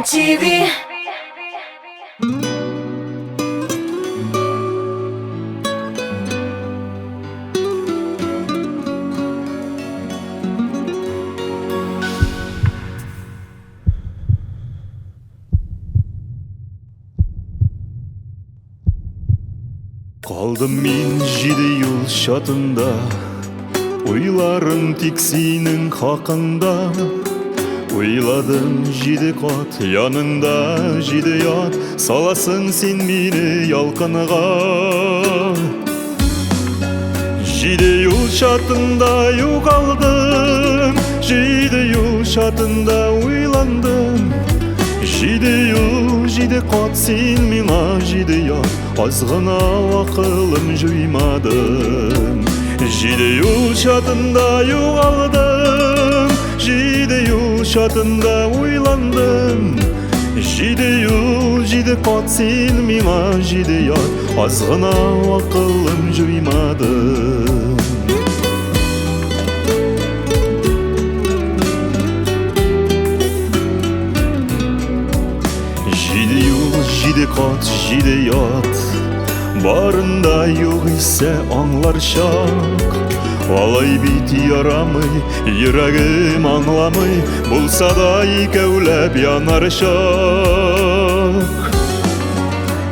MTV. Қалдым мен 7 жыл шатында, ойларым тек сенің хақында. Ойладым 7 қат яныңда 7 ят, саласың сен мені ялқыныға. 7 жыл шатында жоғалдым, 7 жыл шатында ойландым. 7 жыл 7 қат сен миңа 7 ят, азғына ақылым жоймадым. 7 жыл шатында жоғалдым, 7 жыл шатында ойландым. 7 жыл 7 қат сен миңа 7 ят, азғына ақылым жоймадым. 7 жыл 7 қат 7 ят, барында жоқ есе аңлар шақ. Алай бит ярамый, йөрәгем аңламый, булса да икәүләп янар шақ.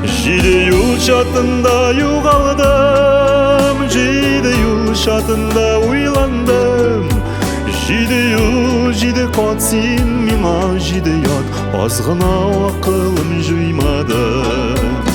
7 жыл шатында жоғалдым, 7 жыл шатында ойландым. 7 жыл 7 қат сен миңа 7 ят, азғына ақылым жоймадым.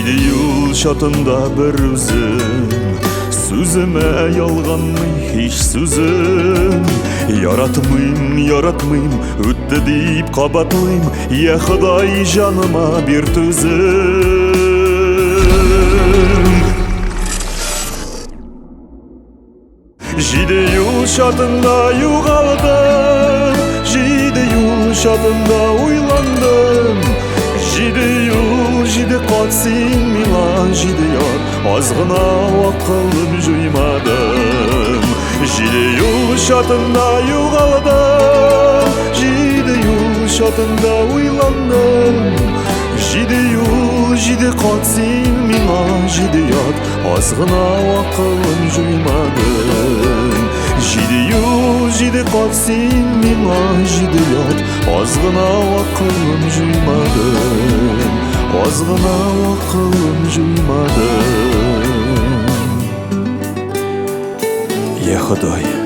7 жыл шатында бір өзім, сөзіме ялғанмай еш сөзім. Яратмайым, өтті дейіп қабатлайым, я Құдай жаныма бер төзім. 7 жыл шатында жоғалдым, 7 жыл шатында ойландым. 7 жыл 7 қат сен миңа 7 ят, азғына ақылым жоймадым. 7 жыл шатында жоғалдым, 7 жыл шатында ойландым. 7 жыл 7 қат сен миңа 7 ят, азғына ақылым жоймадым. 7 жыл 7 қат сен миңа 7 ят, азғына ақылым жоймадым. Азғына ақылым жоймадым. Я Құдай